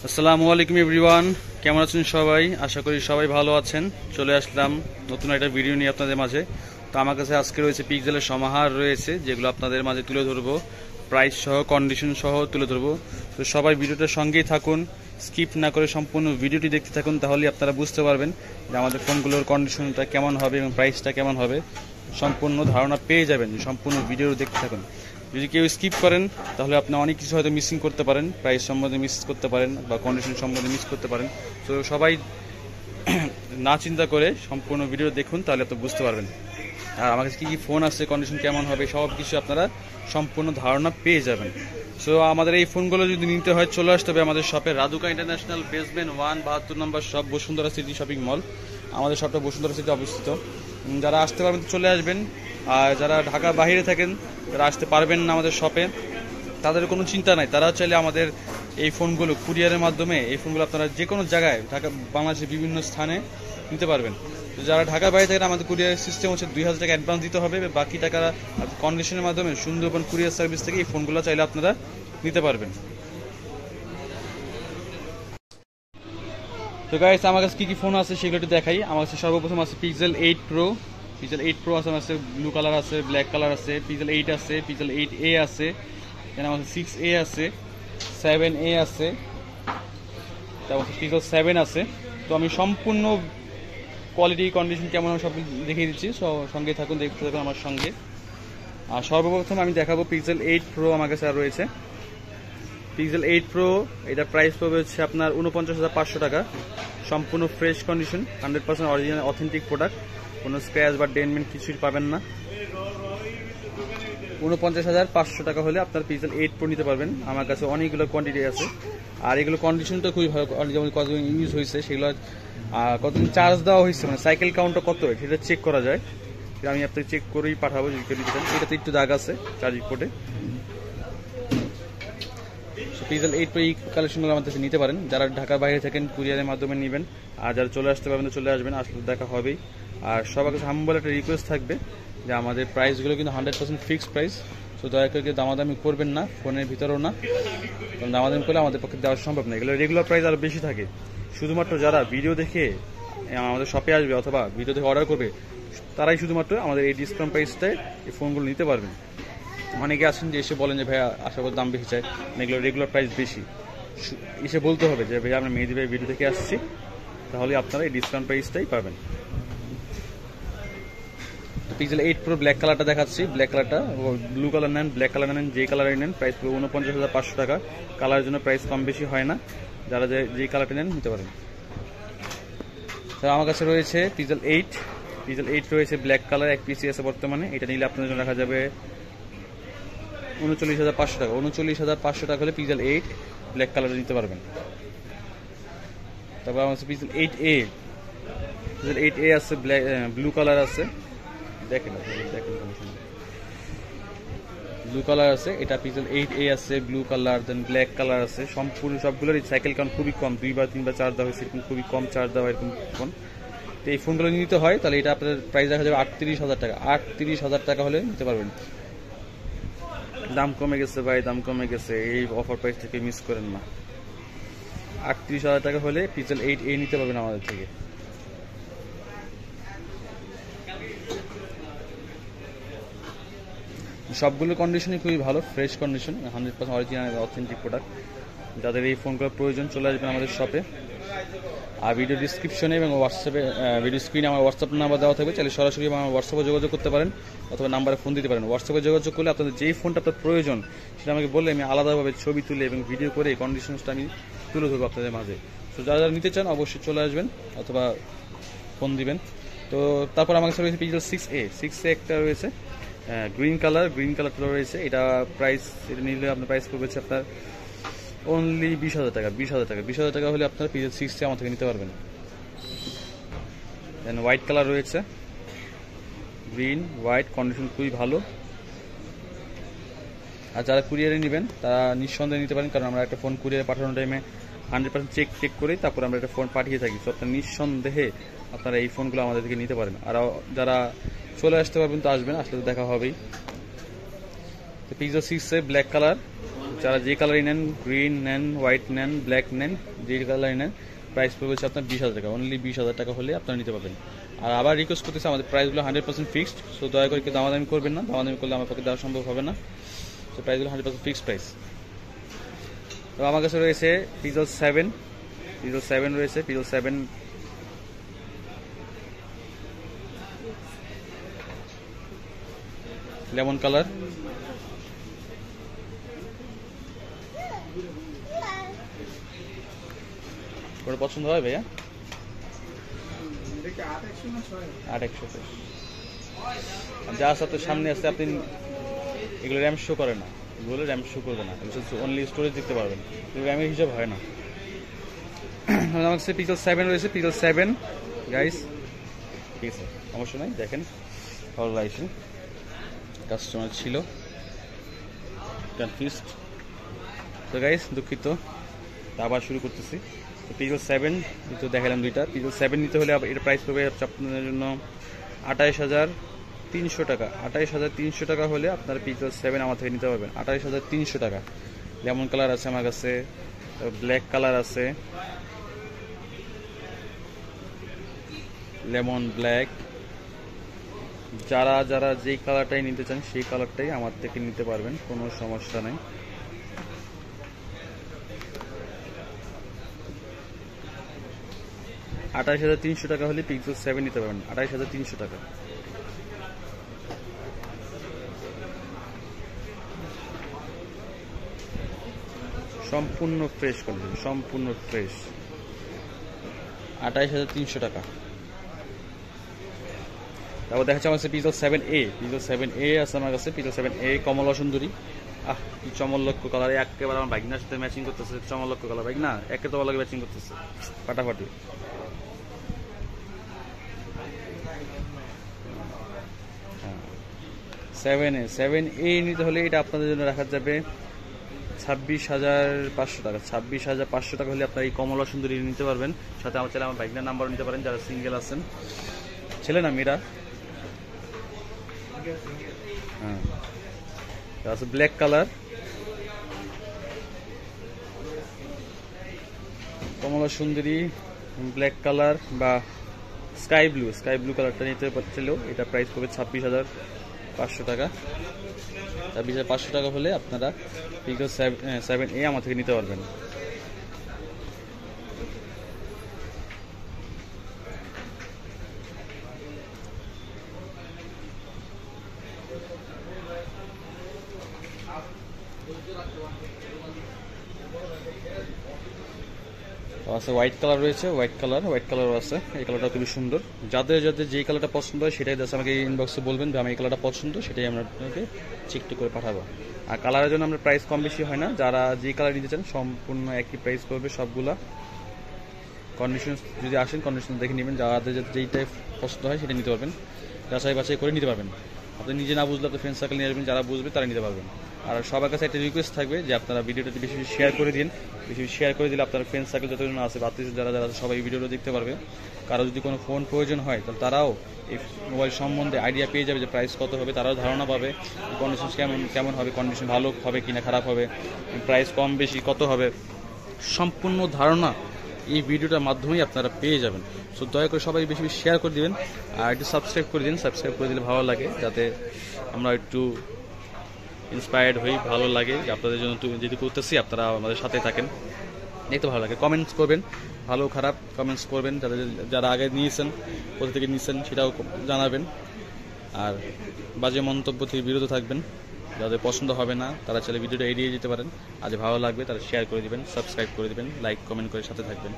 আসসালামু আলাইকুম এভরিওয়ান, কেমন আছেন সবাই? আশা করি সবাই ভালো আছেন। চলে আসলাম নতুন একটা ভিডিও নিয়ে আপনাদের মাঝে। তো আমার কাছে আজকে রয়েছে পিক্সেলের সমাহার রয়েছে, যেগুলো আপনাদের মাঝে তুলে ধরবো, প্রাইস সহ কন্ডিশন সহ তুলে ধরবো। তো সবাই ভিডিওটার সঙ্গেই থাকুন, স্কিপ না করে সম্পূর্ণ ভিডিওটি দেখতে থাকুন, তাহলে আপনারা বুঝতে পারবেন যে আমাদের ফোনগুলোর কন্ডিশনটা কেমন হবে এবং প্রাইসটা কেমন হবে। সম্পূর্ণ ধারণা পেয়ে যাবেন সম্পূর্ণ ভিডিও দেখতে থাকুন। যদি কেউ স্কিপ করেন তাহলে আপনি অনেক কিছু হয়তো মিসিং করতে পারেন, প্রাইস সম্বন্ধে মিস করতে পারেন বা কন্ডিশন সম্বন্ধে মিস করতে পারেন। তো সবাই না চিন্তা করে সম্পূর্ণ ভিডিও দেখুন, তাহলে আপনি বুঝতে পারবেন। আর আমার কাছে কী কী ফোন আছে, কন্ডিশন কেমন হবে, সব কিছু আপনারা সম্পূর্ণ ধারণা পেয়ে যাবেন। সো আমাদের এই ফোনগুলো যদি নিতে হয় চলে আসতে হবে আমাদের শপে, রাধুকা ইন্টারন্যাশনাল, বেসমেন্ট 1, 72 নম্বর shop, Bashundhara city shopping mall. আমাদের শপটা বসুন্ধরা সিটি অবস্থিত। যারা আসতে পারবেন চলে আসবেন, আর যারা ঢাকার বাইরে থাকেন, যারা আসতে পারবেন না আমাদের শপে, তাদের কোনো চিন্তা নাই। তারা চাইলে আমাদের এই ফোনগুলো কুরিয়ারের মাধ্যমে এই ফোনগুলো আপনারা যে কোনো জায়গায় ঢাকা বাংলাদেশের বিভিন্ন স্থানে নিতে পারবেন। তো যারা ঢাকার বাইরে থাকেন, আমাদের কুরিয়ার সিস্টেম হচ্ছে 2000 টাকা অ্যাডভান্স দিতে হবে, বাকি টাকা কন্ডিশনের মাধ্যমে সুন্দরবন কুরিয়ার সার্ভিস থেকে এই ফোনগুলো চাইলে আপনারা নিতে পারবেন। তো গাইস, আমার কাছে কী কী ফোন আছে সেগুলো একটু দেখাই। আমার কাছে সর্বপ্রথম আছে পিক্সেল 8 প্রো। পিক্সেল 8 প্রো আছে, আমার কাছে ব্লু কালার আছে, ব্ল্যাক কালার আছে, পিক্সেল 8 আছে, পিক্সেল 8A আছে, এখানে আমার 6A আছে, 7A আছে, তারপর পিক্সেল 7 আছে। তো আমি সম্পূর্ণ কোয়ালিটি কন্ডিশন কেমন সব দেখিয়ে দিচ্ছি, সঙ্গে থাকুন, দেখতে থাকুন আমার সঙ্গে। আর সর্বপ্রথম আমি দেখাবো পিক্সেল 8 প্রো। আমার কাছে আর রয়েছে পিক্সেল 8 প্রো। এটা প্রাইস পড়বে হচ্ছে আপনার 49,500 টাকা। সম্পূর্ণ fresh condition, 100% original authentic product, কোনো স্ক্র্যাচ বা ডেন্টমেন্ট কিছুই পাবেন না। 49,500 টাকা হলে আপনার পিক্সেল 8 প্রো নিতে পারবেন। আমার কাছে অনেকগুলো কোয়ান্টিটি আছে, আর এগুলো কন্ডিশনটা খুবই ভালো। যেমন কতদিন ইউজ হয়েছে সেগুলো, কতদিন চার্জ দেওয়া হয়েছে, মানে সাইকেল কাউন্টটা কত সেটা চেক করা যায়। আমি আপনাকে চেক করেই পাঠাবো যদি কেউ নিতে চান। এটাতে একটু দাগ আছে চার্জিং পোর্টে। পিক্সেল 8 প্রো এই কালেকশনগুলো আমাদের কাছে নিতে পারেন। যারা ঢাকার বাইরে থাকেন কুরিয়ারের মাধ্যমে নেবেন, আর যারা চলে আসতে পারবেন তো চলে আসবেন, আসলে দেখা হবেই। আর সবার কাছে হাম্বল একটা রিকোয়েস্ট থাকবে যে আমাদের প্রাইসগুলো কিন্তু 100% ফিক্সড প্রাইস। তো দয়া করে দামাদামি করবেন না, ফোনের ভিতরেও না, কারণ দামাদামি করলে আমাদের পক্ষে দেওয়া সম্ভব না। এগুলো রেগুলার প্রাইস আরও বেশি থাকে। শুধুমাত্র যারা ভিডিও দেখে আমাদের শপে আসবে অথবা ভিডিও দেখে অর্ডার করবে, তারাই শুধুমাত্র আমাদের এই ডিসকাউন্ট প্রাইসটায় এই ফোনগুলো নিতে পারবেন। অনেকে আছেন যে এসে বলেন যে ভাইয়া আশা করি দাম বেশি চাই, এগুলো রেগুলার প্রাইস বেশি। এসে বলতে হবে যে ভাইয়া আমরা মেহেদি ভাই ভিডিও থেকে আসছি, তাহলে আপনারা এই ডিসকাউন্ট প্রাইসটাই পাবেন। তো পিক্সেল 8 প্রো ব্ল্যাক কালারটা দেখাচ্ছি। ব্ল্যাক কালারটা, ব্লু কালার নেন, ব্ল্যাক কালার নেন, যে কালারই নেন, প্রাইস পড়বে 49,500 টাকা। কালারের জন্য প্রাইস কম বেশি হয় না, যারা যেই কালারটা নেন নিতে পারেন। তো আমার কাছে রয়েছে পিক্সেল 8। পিক্সেল 8 রয়েছে ব্ল্যাক কালার, এক পিসি আছে বর্তমানে। এটা নিলে আপনাদের জন্য রাখা যাবে 39,500 টাকা। 39,500 টাকা হলে পিক্সেল 8 ব্ল্যাক কালার নিতে পারবেন। তারপর আমার কাছে পিক্সেল 8A। পিক্সেল 8A আছে, ব্লু কালার আছে, দেখেন ব্লু কালার আছে। এটা পিক্সেল 8A আছে, ব্লু কালার, দেন ব্ল্যাক কালার আছে। সম্পূর্ণ সবগুলোর সাইকেল কাউন্ট খুবই কম, 2 বা 3 বা 4 দেওয়া হয়েছে, এরকম খুবই কম চার্জ দেওয়া এরকম ফোন। তো এই ফোনগুলো নিতে হয় তাহলে এটা আপনার প্রাইস রাখা যাবে 38,000 টাকা। 38,000 টাকা হলে নিতে পারবেন। দাম কমে গেছে ভাই, দাম কমে গেছে, এই অফার প্রাইস থেকে মিস করেন না। 38,000 টাকা হলে পিক্সেল 8A নিতে পারবেন আমাদের থেকে। সবগুলো কন্ডিশনই খুবই ভালো, fresh condition, 100% original authentic product. যাদের এই ফোনগুলোর প্রয়োজন চলে আসবেন আমাদের শপে। আর ভিডিও ডিসক্রিপশনে এবং হোয়াটসঅ্যাপে, ভিডিও স্ক্রিনে আমার হোয়াটসঅ্যাপ নাম্বার দেওয়া থাকবে, চাইলে সরাসরি আমার হোয়াটসঅ্যাপে যোগাযোগ করতে পারেন অথবা নাম্বারে ফোন দিতে পারেন। হোয়াটসঅ্যাপে যোগাযোগ করলে আপনাদের যেই ফোনটা আপনার প্রয়োজন সেটা আমাকে বললে আমি আলাদাভাবে ছবি তুলে এবং ভিডিও করে এই কন্ডিশনসটা আমি তুলে ধরবো আপনাদের মাঝে। তো যারা যারা নিতে চান অবশ্যই চলে আসবেন অথবা ফোন দিবেন। তো তারপর আমার কাছে রয়েছে পিক্সেল 6A। 6A একটা রয়েছে গ্রিন কালারটা রয়েছে। এটা প্রাইস, এটা নিলে আপনার প্রাইস পড়বে আপনার অনলি 20,000 টাকা। 20,000 টাকা হলে আপনার পিক্সেল 6A আমার থেকে নিতে পারবেন। দেন হোয়াইট কালার রয়েছে, গ্রিন হোয়াইট, কন্ডিশন খুবই ভালো। আর যারা কুরিয়ারে নেবেন তারা নিঃসন্দেহে নিতে পারেন, কারণ আমরা একটা ফোন কুরিয়ারে পাঠানোর টাইমে 100% চেক করে তারপর আমরা একটা ফোন পাঠিয়ে থাকি। তো আপনার নিঃসন্দেহে আপনারা এই ফোনগুলো আমাদের থেকে নিতে পারেন। আর যারা চলে আসতে পারবেন তো আসবেন, আসলে তো দেখা হবেই। তো পিক্সেল 6A ব্ল্যাক কালার, যারা যে কালারই নেন, গ্রিন নেন, হোয়াইট নেন, ব্ল্যাক নেন, যে কালারই নেন, প্রাইস পড়বে হচ্ছে আপনার 20,000 টাকা। অনলি 20,000 টাকা হলে আপনারা নিতে পারবেন। আর আবার রিকোয়েস্ট করতেছে, আমাদের প্রাইসগুলো 100% ফিক্সড। সো দয়া করে কেউ দামাদামি করবেন না, দামাদামি করলে আমার পক্ষে দেওয়া সম্ভব হবে না। তো প্রাইসগুলো 100% ফিক্সড প্রাইস। তো আমার কাছে রয়েছে পিজল 7 রয়েছে, পিজল 7 লেমন কালার। ওটা পছন্দ হয় ভাইয়া? 8,100 যা আছে আপনার সামনে আছে, আপনি এগুলো র্যাম শো করে না, এগুলো র্যাম শো করবে না, অনলি স্টোরেজ দেখতে পারবেন, র্যামের হিসাব হয় না। আমার কাছে পিজল 7 রয়েছে, পিজল 7 গাইস, ঠিক আছে, সমস্যা নাই। দেখেন ভালো লাগছে, কাস্টমার ছিল কনফিউজড। তো গাইস দুঃখিত, আবার শুরু করতেছি। তো পিজল 7 তো দেখালাম দুইটা। পিজল 7 নিতে হলে এর প্রাইস পড়বে আপনাদের জন্য 28,300 টাকা। 28,300 টাকা হলে আপনার পিজল 7 আমার থেকে নিতে পারবেন। 28,300 টাকা। লেমন কালার আছে আমার কাছে, ব্ল্যাক কালার আছে, লেমন ব্ল্যাক। যারা যারা যেই কালারটাই নিতে চান সেই কালারটাই আমার থেকে নিতে পারবেন, কোনো সমস্যা নেই। $28,300 টাকা হলে পিক্সেল 7 নিতে পারবেন। 28,300 টাকা। সম্পূর্ণ ফ্রেশ কন্ডিশন, সম্পূর্ণ ফ্রেশ। 28,300 টাকা। তারপর দেখা যাচ্ছে আমার কাছে পিজল 7A, পিজল 7A আছে আমার কাছে, পিজল 7A কমলা সুন্দরী। কি চমল্লক্ষ কালার, একেবারে আমার বাইকনার সাথে ম্যাচিং করতেছে। চমল্লক্ষ কালার, বাইক না একে তো লাগে ম্যাচিং করতেছে ফাটাফাটি। 7A নিতে হলে এটা আপনাদের জন্য রাখা যাবে 26,500 টাকা। 26,500 টাকা হলে আপনার এই কমলা সুন্দরী নিতে পারবেন। সাথে আমার ছেলে আমার বাইকনার নাম্বারও নিতে পারেন, যারা সিঙ্গেল আছেন। ছেলে না মেয়েরা? হ্যাঁ, আছে ব্ল্যাক কালার, কমলা সুন্দরী, ব্ল্যাক কালার বা স্কাই ব্লু কালারটা নিতে পারছিলেও এটা প্রাইস পড়বে 26,500 টাকা। 26,500 টাকা হলে আপনারা পিজল 7A আমার থেকে নিতে পারবেন। আছে হোয়াইট কালার রয়েছে, হোয়াইট কালারও আছে। এই কালারটা খুবই সুন্দর। যাদের যাদের যেই কালারটা পছন্দ হয় সেটাই জাস্ট আমাকে ইনবক্সে বলবেন যে আমি এই কালারটা পছন্দ, সেটাই আমরা আপনাকে চেকটি করে পাঠাবো। আর কালারের জন্য আমরা প্রাইস কম বেশি হয় না, যারা যে কালার নিতে চান সম্পূর্ণ একই প্রাইস পড়বে সবগুলা। কন্ডিশন যদি আসেন কন্ডিশন দেখে নেবেন, যাদের যেই টাইপ পছন্দ হয় সেটা নিতে পারবেন, যাচাই বাছাই করে নিতে পারবেন। আপনি নিজে না বুঝলে আপনার ফ্রেন্ড সার্কেল নিয়ে আসবেন, যারা বুঝবে তারা নিতে পারবেন। আর সবার কাছে একটা রিকোয়েস্ট থাকবে যে আপনারা ভিডিওটা বেশি বেশি শেয়ার করে দিন। বেশি বেশি শেয়ার করে দিলে আপনার ফ্রেন্ড সার্কেল যতজন আছে বা যারা যারা সবাই ভিডিওটা দেখতে পারবে। কারো যদি কোনো ফোন প্রয়োজন হয় তাহলে তারাও এই মোবাইল সম্বন্ধে আইডিয়া পেয়ে যাবে যে প্রাইস কত হবে, তারাও ধারণা পাবে কন্ডিশন কেমন হবে, কন্ডিশন ভালো হবে কিনা খারাপ হবে, প্রাইস কম বেশি কত হবে, সম্পূর্ণ ধারণা এই ভিডিওটার মাধ্যমেই আপনারা পেয়ে যাবেন। সো দয়া করে সবাই বেশি বেশি শেয়ার করে দিবেন আর একটু সাবস্ক্রাইব করে দিন। সাবস্ক্রাইব করে দিলে ভালো লাগে, যাতে আমরা একটু ইন্সপায়ার্ড হই, ভালো লাগে যে আপনাদের জন্য যেহেতু করতেছি আপনারা আমাদের সাথে থাকেন, দেখতে ভালো লাগে। কমেন্টস করবেন, ভালো খারাপ কমেন্টস করবেন, যারা আগে নিয়েছেন কোথা থেকে নিয়েছেন সেটাও জানাবেন। আর বাজে মন্তব্য থেকে বিরত থাকবেন। যাদের পছন্দ হবে না তারা চাইলে ভিডিওটা এড়িয়ে যেতে পারেন, আর যে ভালো লাগবে তারা শেয়ার করে দিবেন, সাবস্ক্রাইব করে দিবেন, লাইক কমেন্ট করে সাথে থাকবেন।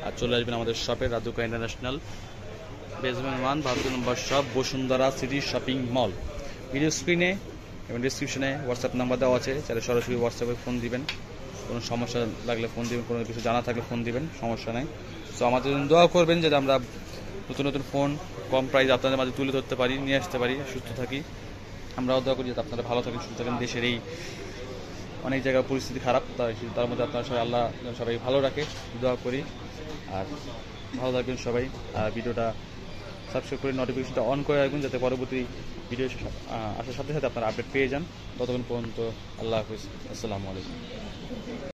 আর চলে আসবেন আমাদের শপে, রাজুকা ইন্টারন্যাশনাল, বেসমেন্ট 1, 72 নম্বর shop, Bashundhara city shopping mall. Video স্ক্রিনে এবং ডিসক্রিপশনে হোয়াটসঅ্যাপ নাম্বার দেওয়া আছে, চাইলে সরাসরি হোয়াটসঅ্যাপে ফোন দিবেন। কোনো সমস্যা লাগলে ফোন দিবেন, কোনো কিছু জানা থাকলে ফোন দিবেন, সমস্যা নেই। সো আমাদের জন্য দোয়া করবেন যাতে আমরা নতুন নতুন ফোন কম প্রাইস আপনাদের মাঝে তুলে ধরতে পারি, নিয়ে আসতে পারি, সুস্থ থাকি। আমরাও দোয়া করি যাতে আপনারা ভালো থাকেন, সুস্থ থাকেন। দেশের এই অনেক জায়গায় পরিস্থিতি খারাপ, তার মধ্যে আপনারা সবাই আল্লাহ সবাই ভালো রাখে, দোয়া করি। আর ভালো থাকবেন সবাই। আর ভিডিওটা সাবস্ক্রাইব করে নোটিফিকেশনটা অন করে রাখবেন, যাতে পরবর্তী ভিডিও আসার সাথে সাথে আপনারা আপডেট পেয়ে যান। ততক্ষণ পর্যন্ত আল্লাহ হাফিজ, আসসালামু আলাইকুম।